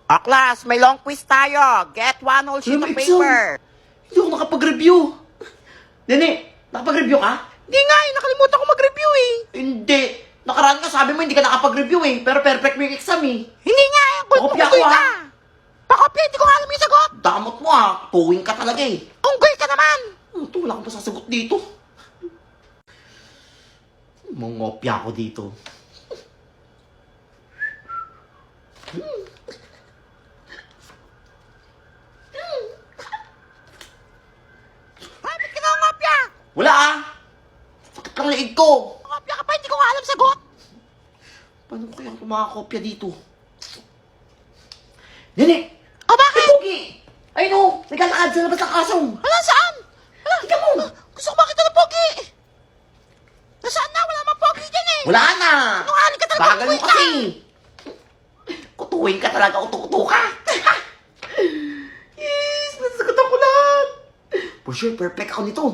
Class, may long quiz tayo. Get one whole sheet of paper. Hindi ako nakapag-review. Nene, nakapag-review ka? Hindi nga, nakalimutan ko mag-review eh. Hindi. Nakaraan ka, sabi mo hindi ka nakapag-review eh. Pero perfect mo yung exam eh. Hindi nga, Pakopya ko, ka. ha? Pakopya, hindi ko nga alam yung sagot. Damot mo ah. Tuwing ka talaga eh. Unggoy ka naman. Ito, wala akong pasasagot dito. Mongopya ako dito. Bakit ka na ungopya? Wala ah. Sakit ng leeg ko. Ungopya ka pa, hindi ko nga alam sagot. Paano ko kaya kumakopya dito? Nene! O bakit? Ay, Pogi! Ay no! Naglalakad sa labas ng kasong! Hala, saan? Hala, Tika mo! gusto ko makita ng pogi. Nasaan na? Wala mang pogi dyan eh. Wala na! Sinungaling ka talaga, Bagal mo unggoy ka. kasi! Kutuwing ka talaga, uto-uto ka! Yes! Nasasagot ako lahat! For sure, perfect ako nito.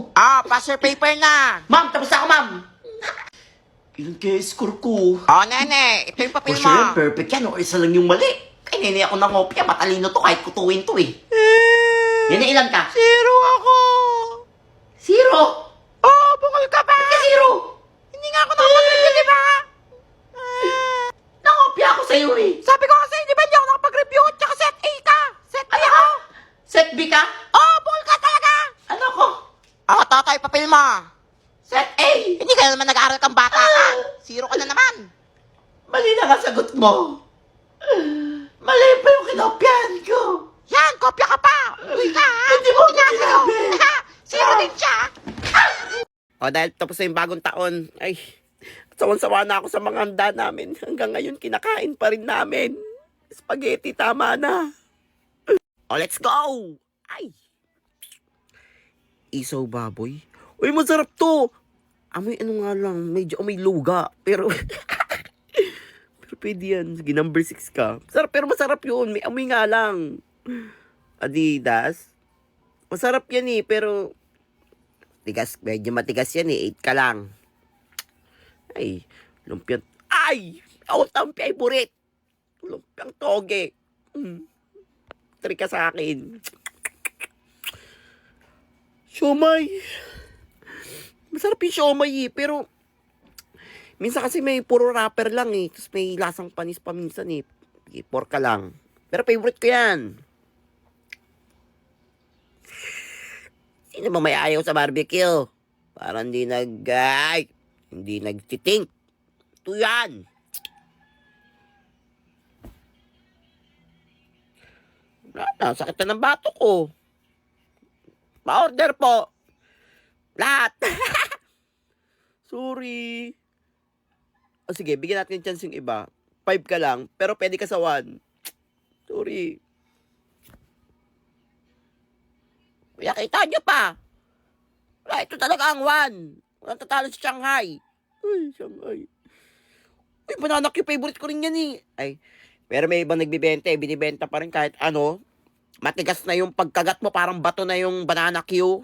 Pass your paper na. Ma'am, tapos na ako, ma'am! Ilan kaya score ko? Nene, ito yung For papel sure, mo. perfect yan. O isa lang yung mali. Kay nene ako nangopya. Matalino to kahit kutuwin to eh. Nene, ilan ka? Zero ako. Zero! Bungol ka ba? Ba't ka zero? Hindi nga ako nakapag-review, di ba? Nangopya ako sa'yo eh. Sabi ko kasi, di ba hindi ako nakapag-review? Tsaka set A ka. Set B Ano ako. ka? Set B ka? Bungol ka talaga. Ano ko? Totoy, papel mo. Set A! Hindi ka naman nag-aaral kang bata ka. Zero ka na naman. Mali na nga sagot mo. Mali pa yung kinopyahan ko. Yan, kopya ka pa. Uy ka, ha? Hindi mo ako sinabi. Zero din siya. Dahil tapos na yung bagong taon, ay, sawan-sawa na ako sa mga handa namin. Hanggang ngayon, kinakain pa rin namin. Spaghetti, tama na. Let's go! Ay! Isaw baboy. Uy, masarap to! Amoy ano nga lang, medyo amoy luga. Pero, pero pwede yan. Sige, number 6 ka. Sarap, pero masarap yun. May amoy nga lang. Adidas. Masarap yan eh, pero tigas, medyo matigas yan eh. 8 ka lang. Ay, lumpiang, ay! Out ang favorite. Lumpiang toge. 3 ka sa akin. Siomay. Masarap yung siomay eh, pero minsan kasi may puro wrapper lang eh. Tapos may lasang panis pa minsan eh. 4 ka lang. Pero favorite ko yan. Sino ba may ayaw sa barbecue? Parang hindi hindi nagtitink. Ito yan. Wala na, sakit na ng bato ko. Pa-order po. Lahat. Sorry. Sige, bigyan natin yung chance yung iba. 5 ka lang, pero pwede ka sa 1. Sorry. Kaya kita nyo pa. Wala, ito talaga ang 1. Walang tatalo sa Shanghai. Ay, Shanghai. Uy, banana Q, favorite ko rin yan eh. Ay, pero may ibang nagbibenta eh. Binibenta pa rin kahit ano. Matigas na yung pagkagat mo, parang bato na yung banana Q.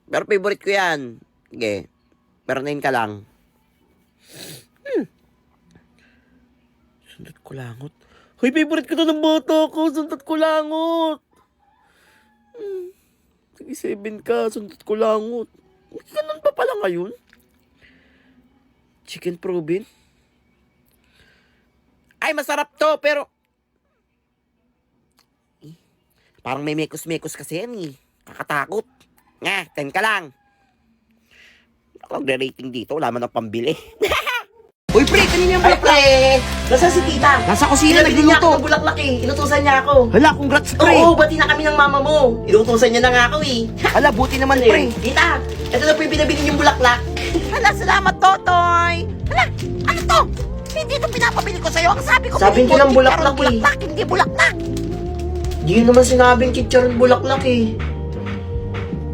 Pero favorite ko yan. Sige. Pero 9 ka lang. Sundat ko langot. Hoy, favorite ko to ng bata ko. Sundat ko langot. Sige, 7 ka. Sundat ko langot. Ganun pa pala ngayon? Chicken protein? Ay, masarap to, pero parang may mekos-mekos kasi yan eh. Kakatakot. Nga, 10 ka lang. Ako nagre-rating dito. Wala man ang pambili. Uy, pre, kanina yung Ay, bulaklak. pre! Nasaan si tita? Nasa kusina, Pinabili niya ako nagluluto. ng bulaklak eh. Inutusan niya ako. Hala, congrats, pre. Oo, bati na kami ng mama mo. Inutusan niya na nga ako eh. Hala, buti naman, pre. Tita, ito na po yung binabili niyong bulaklak. Hala, salamat, Totoy. Hala, ano to? Hindi ito pinapabili ko sa'yo. Ang sabi ko, Sabi ko ng bulaklak eh. bulaklak, hindi bulaklak. Di yun naman sinabing chicharon bulaklak eh.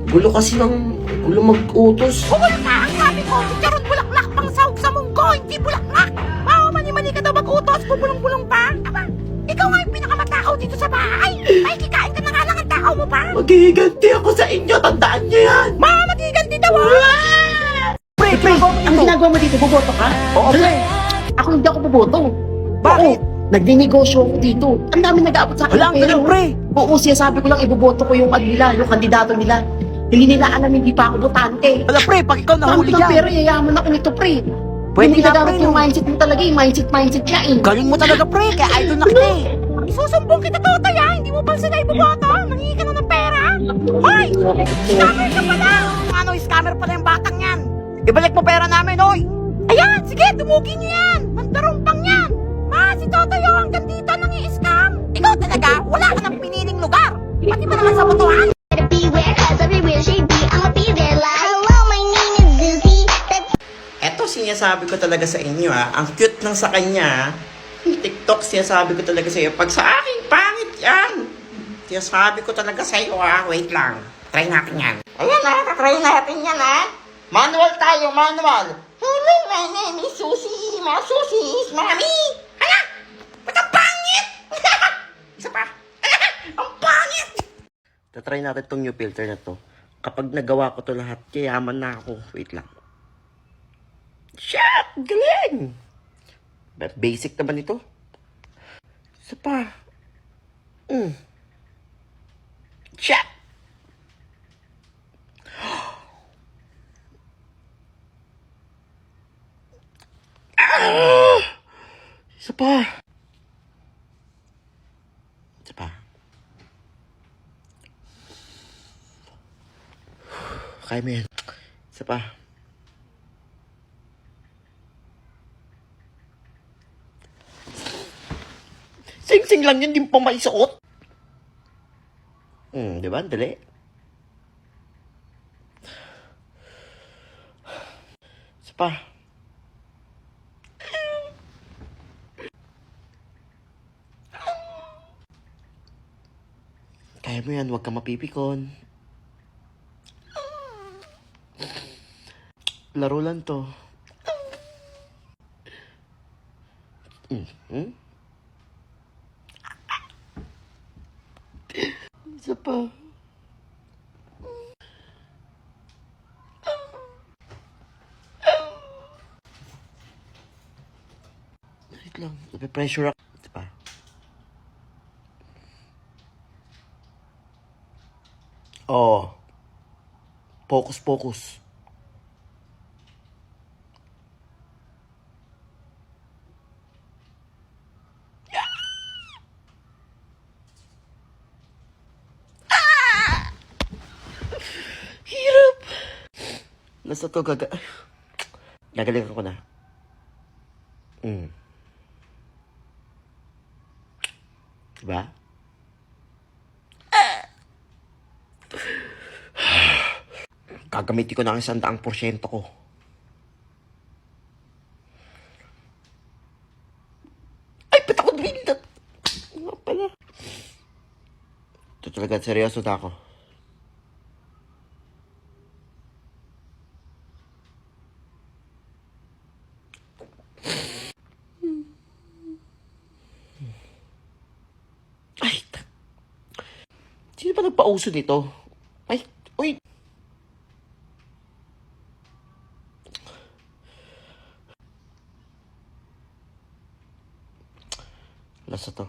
Gulo kasi gulo mag-utos. Bumul ka, ang sabi ko, chicharon bulaklak pang sahog sa munggo, hindi bulaklak. Mani-mani ka daw mag-utos, bubulong-bulong pa. Aba, ikaw nga yung pinakamatakaw dito sa bahay. Ay, kikain ka na nga lang ang takaw mo pa. Maghihiganti ako sa inyo, tandaan niyo yan. Magiganti daw ah. Pre, ang ginagawa mo dito, boboto ka? Oo, pre. Ako hindi ako boboto. Bakit? Oo. Nagdinegosyo ako dito. Ang dami nag-aabot sa akin. Wala, ang ganun, pre. Oo, siya sabi ko lang, iboboto ko yung nila, yung kandidato nila. Hindi nila alam, hindi pa ako botante. Wala, pre, pag ikaw nahuli Dami ng dyan. pera, yayaman ako nito, pre. Pwede Hindi nga, nagamit pre, yung no? mindset mo talaga, yung mindset niya eh. Galing mo talaga, pre, kaya idol na kita eh. Isusumbong kita, Totoy, ha? Hindi mo pa sila iboboto? Nangingi ka na ng pera? Hoy! Scammer ka pala! Ano, scammer pala yung batang yan? Ibalik mo pera namin, oy. Ayan, sige, dumugi niyo yan! Mandarumpang yan! Si Totoy, oh, hanggang dito nang i-scam! Ikaw talaga, wala ka ng piniling lugar! Pati ba naman sa botohan? Better beware, cause everywhere she be, I'ma be there like, hello, my name is Zuzi. Eto sinasabi ko talaga sa inyo ang cute ng sa kanya. TikTok sinasabi ko talaga sa iyo. Pag sa akin, pangit yan. Sinasabi ko talaga sa iyo wait lang. Try natin yan. Ayan try natin yan Manual tayo, manual. Hello, my name is Susie. Mga Susie, mami. Hala! Ba't ang pangit? Isa pa. Ang pangit! Tatry natin tong new filter na to. Kapag nagawa ko to lahat, kayaman na ako. Wait lang. Shit! Galing! Basic naman ito. Isa pa. Shit! Isa pa. Isa pa. Kaya mo yan. Isa pa. Sing-sing lang yun, di mo pa maisuot. Di ba? Dali. Isa pa. Kaya mo yan, huwag ka mapipikon. Laro lang to. Isa pa. Wait lang, nape-pressure ako. Isa pa. Oh. Focus. Hirap. Nasa to gagalingan ko na. Diba? Gagamitin ko na ang 100% ko. Ay, ba't ako bindat? Nga pala. Ito talaga, seryoso na ako. Ay, sino pa nagpauso nito? Ay, uy. Lasa to.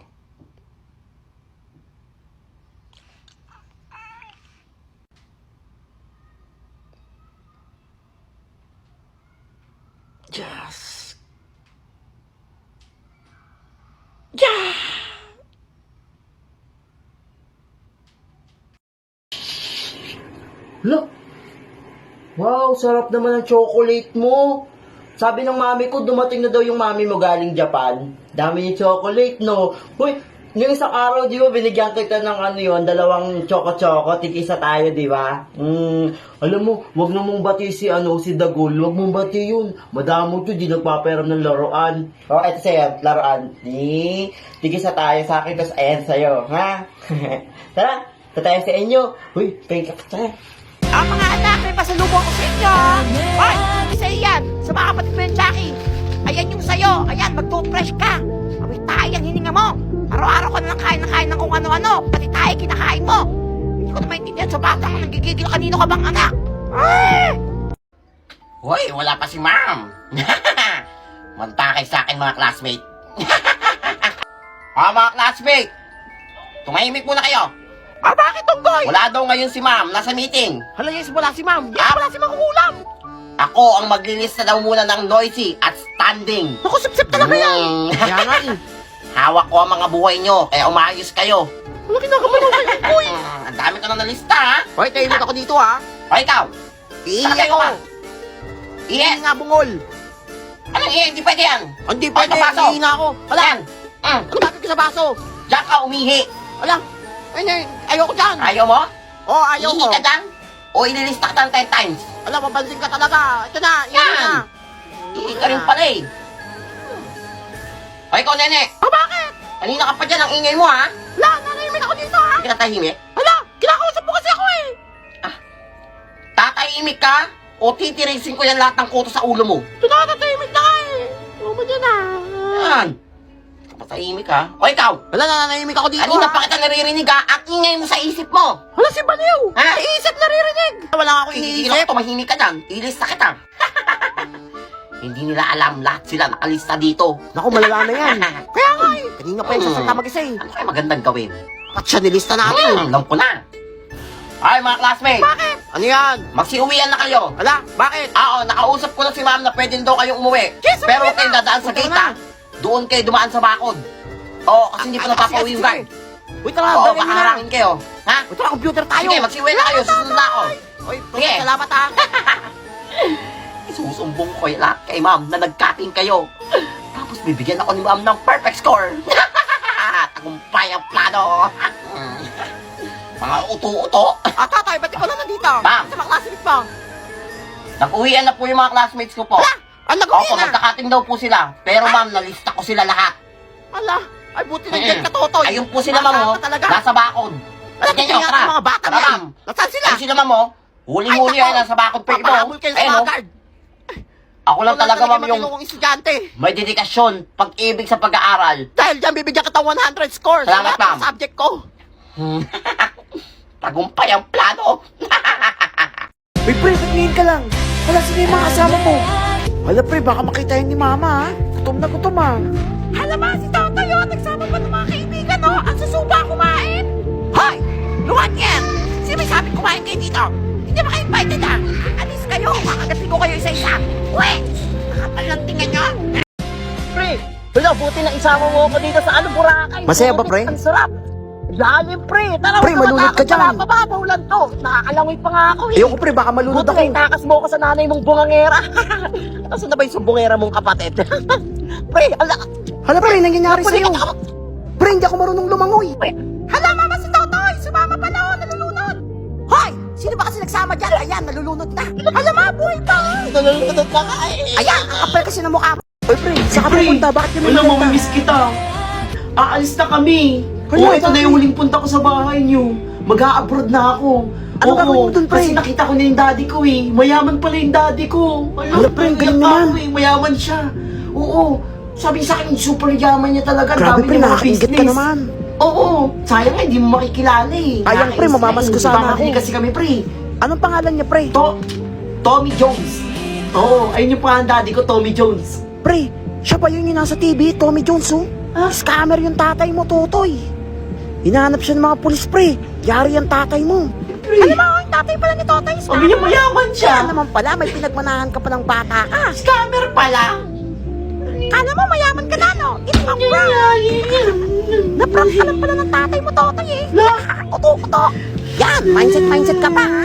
Yes. Yeah. Look. Wow, sarap naman ang chocolate mo. Sabi ng mami ko, dumating na daw yung mami mo galing Japan. Dami yung chocolate, no? Uy, yung isang araw, di ba, binigyan kita ng ano yun, 2 choco-choco, tig-isa tayo, di ba? Alam mo, wag na mong bati si Dagol, wag mong bati yun. Madamo to, di nagpaparam ng laruan. Oh, eto sa'yo, laruan. Tig-isa tayo sa akin, tapos ayan sa'yo, ha? Tara, tayo sa inyo. Uy, pink up tayo. Ang mga anak, may pasalubong ko sa inyo. Hoy, isa yan. Sa mga kapatid mo yung Jackie. Ayan yung sayo. Ayan, mag-toothbrush ka. Awit tayo ang hininga mo. Araw-araw ka na lang kain ng kung ano-ano. Pati tayo kinakain mo. Hindi ko na maintindihan sa bata ka nagigigil. Kanino ka bang anak? Hoy, wala pa si ma'am. Mantakay sa akin mga classmate. Mga classmate! Tumahimik muna kayo. Bakit, Tunggoy? Wala daw ngayon si ma'am, nasa meeting. Hala, yes, wala si ma'am. Yes, wala si Makukulam. Ako ang maglilista daw muna ng noisy at standing. Naku, sip-sip talaga yan. Kaya nga eh. Hawak ko ang mga buhay nyo, kaya umayos kayo. Ano kinakabahan mo kay Tunggoy? Ang dami ko na nalista, ha? Hoy, tahimik ako dito ha. O ikaw, Iihi sakay ko ako. ka. Iye, Iihi nga bungol. anong iye? Hindi pwede yan. Hindi Hoy, pwede, kabaso. iihi na ako. Wala. Yan. Ano bakit ka sa baso? Diyan ka umihi. Wala. Ayoko dyan. Ayaw mo? Oo, ayaw Ihi ko. ka dyan? O ililista ka ng 10 times? Wala, mabansin ka talaga. Ito na, iihi Yan. na. Ihi ka rin pala eh. O ikaw, nene. Bakit? Kanina ka pa dyan, ang ingay mo, ha? Wala, nanahimik ako dito, ha? Hindi ka natahimik. Hala, kinakausap mo kasi ako, eh. Tatahimik ka? O titirisin ko yan lahat ng kuto sa ulo mo? Tunatahimik na ka, eh. Ano ba dyan, Yan. Patahimik ka? O ikaw, Wala, nananahimik ako dito kanina ha. pa kita naririnig ha? Ang ingay mo sa isip mo. Hala, si Baliw. Ha? Iisip naririnig. Wala ako Hindi iniisip. ako tumahimik ka dyan. Ilista kita. Hindi nila alam lahat sila nakalista dito. Naku, malala na yan. Kaya nga, eh. Kanina pa yung sasalta mag-isa eh. Ano kaya magandang gawin? Ba't siya nilista natin? Alam ko na. Ay mga classmates, Bakit? Ano yan? magsiuwian na kayo. Wala, bakit? Oo, nakausap ko na si ma'am na pwede daw kayong umuwi. Yes, Pero umuwi huwag kayong na. dadaan sa Punta gate na. ha. Doon kayo dumaan sa bakod. Oo, kasi hindi pa napapauwi yung guard. Wait lang, Oo, dali baka mo na. harangin kayo. Ha? Wait lang, computer tayo. Sige, magsiuwi na kayo. Susunod na ako. Oy, Sige. salamat ha. Isusumbong ko lahat kay ma'am na nagkating kayo. Tapos bibigyan ako ni ma'am ng perfect score. Tagumpay ang plano. Mga uto-uto. Tatay, ba't ikaw lang nandito? Ma'am. Sa mga classmates mo. Nag-uwian na po yung mga classmates ko po. Ang nag-uwi Opo, na. magkakating daw po sila. Pero ma'am, nalista ko sila lahat. Ala, ay buti nandiyan ka, Totoy. Ayun po sila ma'am, Bata oh. ka talaga. Nasa bakod. Alam, Tingnan nyo, tingnan tara. ang mga bata Tara, niyan. ma'am. Nasaan sila? Ayun sila ma'am, oh. Huli-huli Ay, yan, nako. nasa bakod pa ito. Papahabol kayo sa Ayun, mga oh. guard. Ako lang talaga ma'am yung matinong estudyante. may dedikasyon, pag-ibig sa pag-aaral. Dahil dyan, bibigyan kita 100 scores. Salamat, sa lahat ng ma'am. subject ko. Tagumpay ang plano. Uy, pre, tingin ka lang. Wala sila yung mga kasama mo. Hala, pre, baka makita yun ni mama, ha? Gutom na gutom, ha? Alam mo, si Totoy, oh. Nagsama pa ng mga kaibigan, oh. Ang susuba kumain. Hoy! Luwan yan! Sino may sabi kumain kayo dito? Hindi ba kayo invited, ha? Alis kayo. Makagatin ko kayo isa-isa. Uwe! Nakapal lang tingnan nyo. Pre, wala, buti na isama mo ako dito sa Boracay. Masaya ba, pre? Ang sarap. Lalim, pre. Tara, Pre, malunod ka dyan. Mababaw lang to. Nakakalangoy pa nga ako, eh. Ayoko, pre, baka malunod Buti ako. na itakas mo ako sa nanay mong bungangera. Nasaan na ba yung sumbongera mong kapatid? Pre, ala. Hala, pre, nangyayari sa'yo. Pre, hindi ako marunong lumangoy. Hala, mama, si Totoy! Sumama pa na, oh. Nalulunod. Hoy! Sino ba kasi nagsama dyan? Ayan, nalulunod na. Hala, mga buhay pa, oh. Nalulunod ka nga, eh. Ayan, ang kapal kasi ng mukha mo. Uy, pre, saan ka pupunta? Bakit kami Wala, pupunta? mamimiss kita. Aalis na kami. Ano, Oo, ito na bakit? yung huling punta ko sa bahay niyo. Mag-a-abroad na ako. Ano gagawin mo dun, pre? Kasi nakita ko na yung daddy ko eh. Mayaman pala yung daddy ko. Ano, pre, ang galing naiyak naman. ako eh. Mayaman siya. Oo. Sabi sa akin, super yaman niya talaga. Ang Grabe, dami pre, niya mga nakakaingit ka business. naman. Oo. Sayang nga, hindi mo makikilala eh. Ayun, pre, Nakakainis mamamas na ko eh. sana Baka ako. hindi kasi kami, pre. Anong pangalan niya, pre? Tommy Jones. Oo, ayun yung pangalan daddy ko, Tommy Jones. Pre, siya ba yun yung nasa TV, Tommy Jones, oh? Scammer yung tatay mo, Totoy. Hinahanap siya ng mga pulis, pre. Yari ang tatay mo. Alam mo, yung tatay pala ni Totoy. Sabi niya mayaman siya. Kaya naman pala, may pinagmanahan ka pa ng bata ka. Scammer pala. Kala mo, mayaman ka na, no? Ito ang prank. Na-prank ka lang pala ng tatay mo, Totoy, eh. Kuto-kuto. Yan, mindset ka pa, ha?